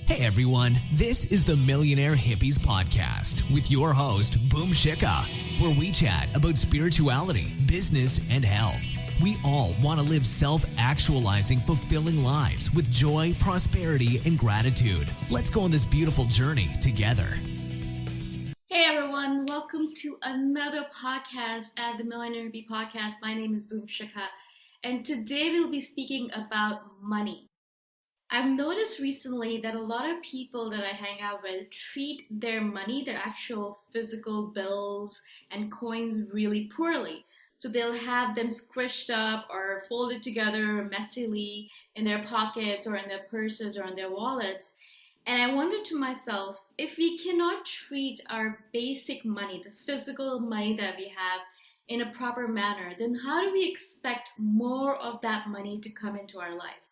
Hey everyone, this is the Millionaire Hippies podcast with your host, Shikha, where we chat about spirituality, business, and health. We all want to live self-actualizing, fulfilling lives with joy, prosperity, and gratitude. Let's go on this beautiful journey together. Hey everyone, welcome to another podcast at the Millionaire Hippie podcast. My name is Shikha, and today we'll be speaking about money. I've noticed recently that a lot of people that I hang out with treat their money, their actual physical bills and coins, really poorly. So they'll have them squished up or folded together messily in their pockets or in their purses or in their wallets. And I wondered to myself, if we cannot treat our basic money, the physical money that we have, in a proper manner, then how do we expect more of that money to come into our life?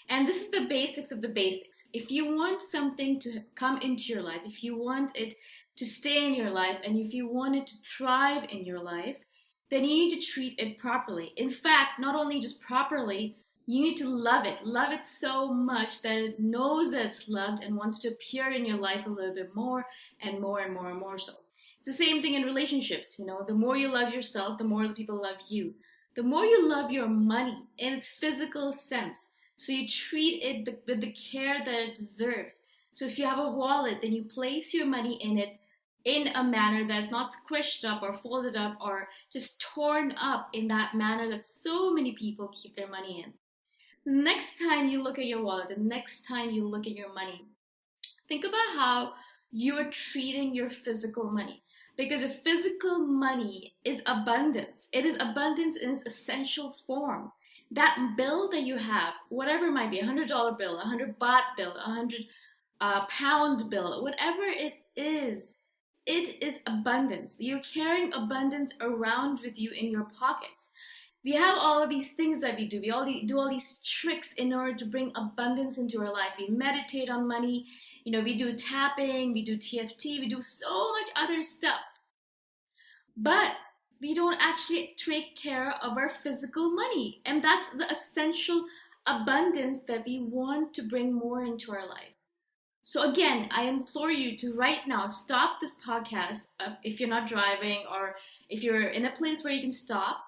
And this is the basics of the basics. If you want something to come into your life, if you want it to stay in your life, and if you want it to thrive in your life, then you need to treat it properly. In fact, not only just properly, you need to love it so much that it knows that it's loved and wants to appear in your life a little bit more and more and more and more so. It's the same thing in relationships. The more you love yourself, the more the people love you. The more you love your money in its physical sense, so you treat it with the care that it deserves. So if you have a wallet, then you place your money in it in a manner that's not squished up or folded up or just torn up in that manner that so many people keep their money in. The next time you look at your wallet, the next time you look at your money, think about how you're treating your physical money. Because your physical money is abundance. It is abundance in its essential form. That bill that you have, whatever it might be, $100 bill, 100 baht bill, 100 pound bill, whatever it is abundance. You're carrying abundance around with you in your pockets. We have all of these things that we do. We do all these tricks in order to bring abundance into our life. We meditate on money. We do tapping, we do TFT, we do so much other stuff. But we don't actually take care of our physical money. And that's the essential abundance that we want to bring more into our life. So again, I implore you to right now stop this podcast if you're not driving or if you're in a place where you can stop,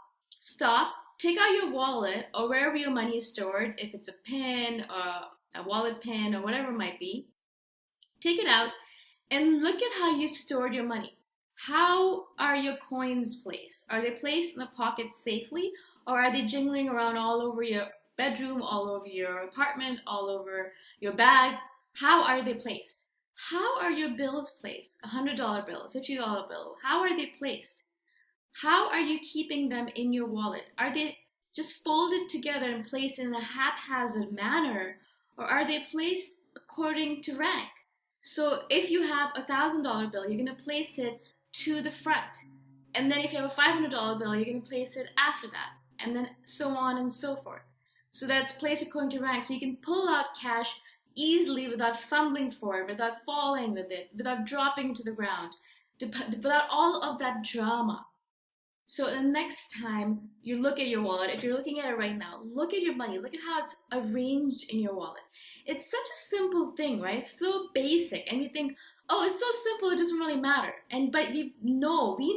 take out your wallet or wherever your money is stored, if it's a pin or a wallet pin or whatever it might be, take it out and look at how you've stored your money. How are your coins placed? Are they placed in the pocket safely, or are they jingling around all over your bedroom, all over your apartment, all over your bag? How are they placed? How are your bills placed? $100 bill, $50 bill. How are they placed? How are you keeping them in your wallet? Are they just folded together and placed in a haphazard manner, or are they placed according to rank? So if you have $1,000 bill, you're going to place it to the front. And then if you have a $500 bill, you're going to place it after that. And then so on and so forth. So that's placed according to rank. So you can pull out cash easily without fumbling for it, without falling with it, without dropping to the ground, without all of that drama. So the next time you look at your wallet, if you're looking at it right now, look at your money. Look at how it's arranged in your wallet. It's such a simple thing, right? It's so basic. And you think, oh, it's so simple, it doesn't really matter. But we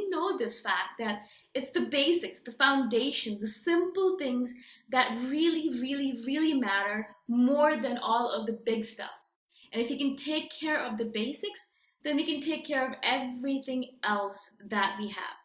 know this fact that it's the basics, the foundation, the simple things that really, really, really matter more than all of the big stuff. And if you can take care of the basics, then we can take care of everything else that we have.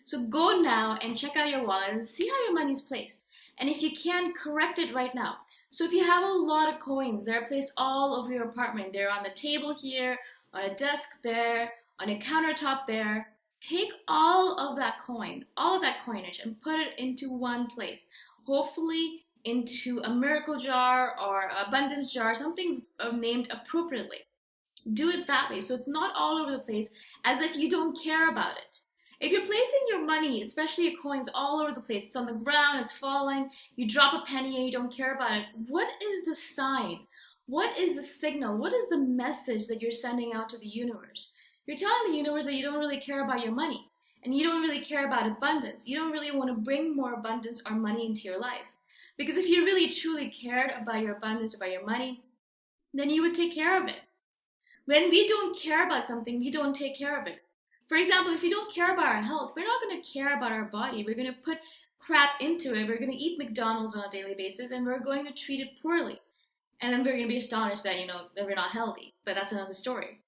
So go now and check out your wallet and see how your money's placed. And if you can, correct it right now. So if you have a lot of coins, they're placed all over your apartment. They're on the table here, on a desk there, on a countertop there. Take all of that coinage, and put it into one place. Hopefully into a miracle jar or abundance jar, something named appropriately. Do it that way so it's not all over the place as if you don't care about it. If you're placing your money, especially your coins, all over the place, it's on the ground, it's falling, you drop a penny and you don't care about it, what is the sign? What is the signal? What is the message that you're sending out to the universe? You're telling the universe that you don't really care about your money and you don't really care about abundance. You don't really want to bring more abundance or money into your life. Because if you really truly cared about your abundance, about your money, then you would take care of it. When we don't care about something, we don't take care of it. For example, if we don't care about our health, we're not going to care about our body. We're going to put crap into it. We're going to eat McDonald's on a daily basis, and we're going to treat it poorly. And then we're going to be astonished that, that we're not healthy. But that's another story.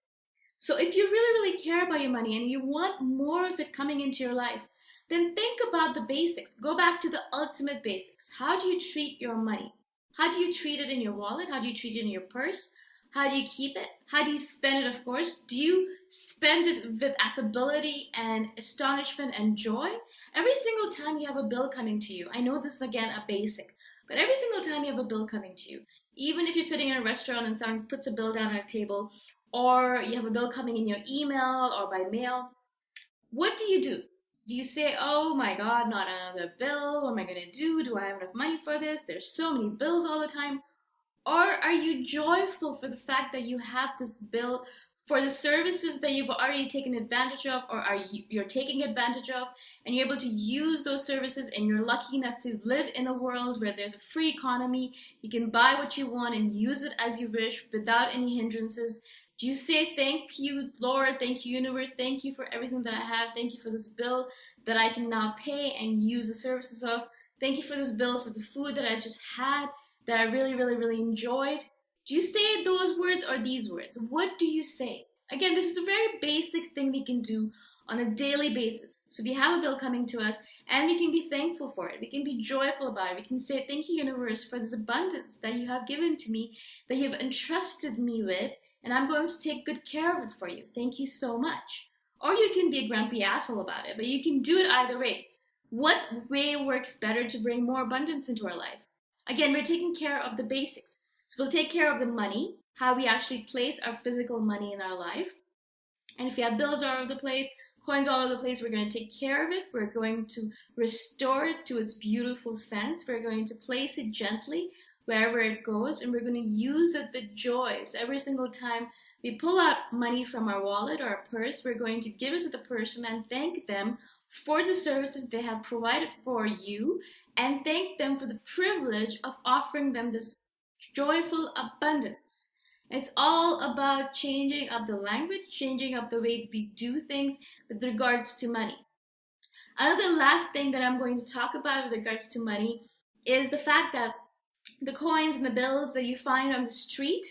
So if you really, really care about your money and you want more of it coming into your life, then think about the basics. Go back to the ultimate basics. How do you treat your money? How do you treat it in your wallet? How do you treat it in your purse? How do you keep it? How do you spend it, of course? Do you spend it with affability and astonishment and joy? Every single time you have a bill coming to you, I know this is again a basic, but every single time you have a bill coming to you, even if you're sitting in a restaurant and someone puts a bill down on a table, or you have a bill coming in your email or by mail, what do you do? Do you say, oh my God, not another bill? What am I going to do? Do I have enough money for this? There's so many bills all the time. Or are you joyful for the fact that you have this bill for the services that you've already taken advantage of, or you're taking advantage of, and you're able to use those services, and you're lucky enough to live in a world where there's a free economy, you can buy what you want and use it as you wish without any hindrances? Do you say, thank you, Lord, thank you, universe, thank you for everything that I have, thank you for this bill that I can now pay and use the services of, thank you for this bill for the food that I just had, that I really, really, really enjoyed? Do you say those words or these words? What do you say? Again, this is a very basic thing we can do on a daily basis. So if we have a bill coming to us, and we can be thankful for it, we can be joyful about it, we can say, thank you, universe, for this abundance that you have given to me, that you've entrusted me with, and I'm going to take good care of it for you. Thank you so much. Or you can be a grumpy asshole about it, but you can do it either way. What way works better to bring more abundance into our life? Again, we're taking care of the basics. So we'll take care of the money, how we actually place our physical money in our life. And if we have bills all over the place, coins all over the place, we're going to take care of it. We're going to restore it to its beautiful sense. We're going to place it gently wherever it goes, and we're going to use it with joy. So every single time we pull out money from our wallet or our purse, we're going to give it to the person and thank them for the services they have provided for you, and thank them for the privilege of offering them this joyful abundance. It's all about changing up the language, changing up the way we do things with regards to money. Another last thing that I'm going to talk about with regards to money is the fact that the coins and the bills that you find on the street,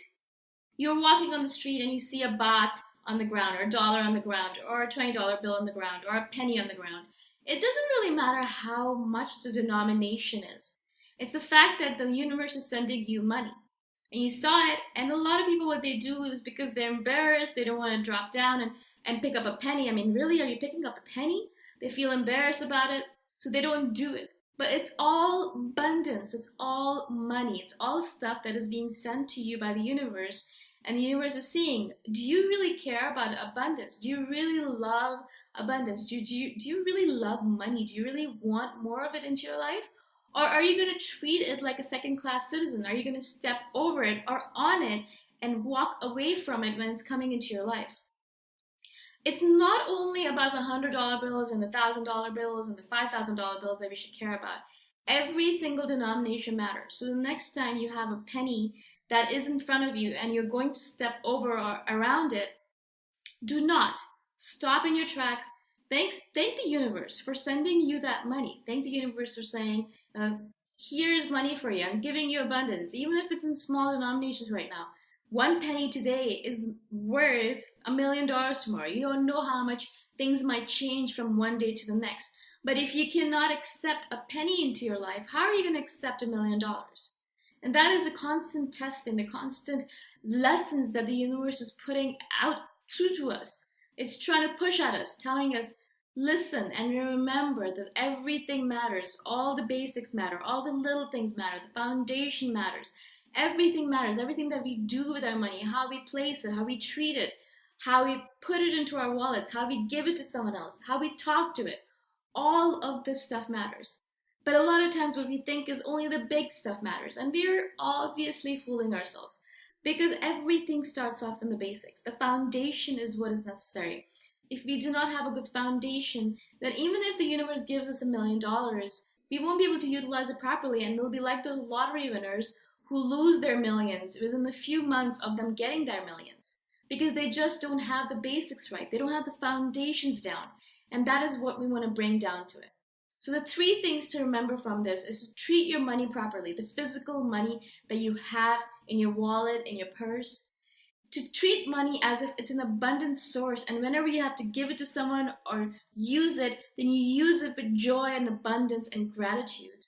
you're walking on the street and you see a baht on the ground, or a dollar on the ground, or a $20 bill on the ground, or a penny on the ground. It doesn't really matter how much the denomination is. It's the fact that the universe is sending you money. And you saw it, and a lot of people, what they do is because they're embarrassed, they don't want to drop down and pick up a penny. I mean, really, are you picking up a penny? They feel embarrassed about it, so they don't do it. But it's all abundance, it's all money, it's all stuff that is being sent to you by the universe. And the universe is saying, do you really care about abundance? Do you really love abundance? Do you really love money? Do you really want more of it into your life? Or are you going to treat it like a second-class citizen? Are you going to step over it or on it and walk away from it when it's coming into your life? It's not only about the $100 bills and the $1,000 bills and the $5,000 bills that we should care about. Every single denomination matters. So the next time you have a penny that is in front of you and you're going to step over or around it, do not stop in your tracks. Thank the universe for sending you that money. Thank the universe for saying, here's money for you. I'm giving you abundance, even if it's in small denominations right now. One penny today is worth $1 million tomorrow. You don't know how much things might change from one day to the next. But if you cannot accept a penny into your life, how are you going to accept $1 million? And that is the constant testing, the constant lessons that the universe is putting out through to us. It's trying to push at us, telling us, listen and remember that everything matters. All the basics matter. All the little things matter. The foundation matters. Everything matters. Everything that we do with our money, how we place it, how we treat it, how we put it into our wallets, how we give it to someone else, how we talk to it. All of this stuff matters. But a lot of times what we think is only the big stuff matters. And we're obviously fooling ourselves, because everything starts off in the basics. The foundation is what is necessary. If we do not have a good foundation, then even if the universe gives us $1 million, we won't be able to utilize it properly, and we'll be like those lottery winners who lose their millions within a few months of them getting their millions because they just don't have the basics right. They don't have the foundations down. And that is what we want to bring down to it. So the 3 things to remember from this is to treat your money properly, the physical money that you have in your wallet, in your purse. To treat money as if it's an abundant source, and whenever you have to give it to someone or use it, then you use it with joy and abundance and gratitude.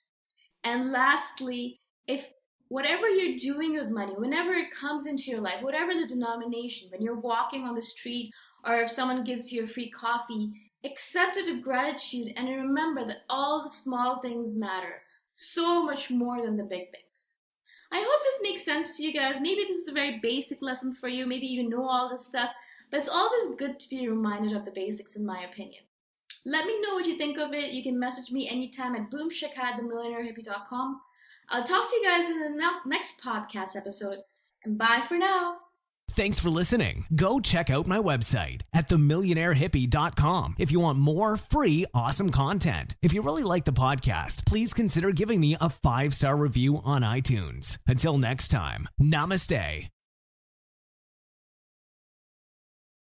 And lastly, if whatever you're doing with money, whenever it comes into your life, whatever the denomination, when you're walking on the street or if someone gives you a free coffee, accept it with gratitude and remember that all the small things matter so much more than the big things. I hope this makes sense to you guys. Maybe this is a very basic lesson for you. Maybe you know all this stuff, but it's always good to be reminded of the basics in my opinion. Let me know what you think of it. You can message me anytime at boomshikha@themillionairehippie.com. I'll talk to you guys in the next podcast episode, and bye for now. Thanks for listening. Go check out my website at themillionairehippie.com if you want more free, awesome content. If you really like the podcast, please consider giving me a 5-star review on iTunes. Until next time, namaste.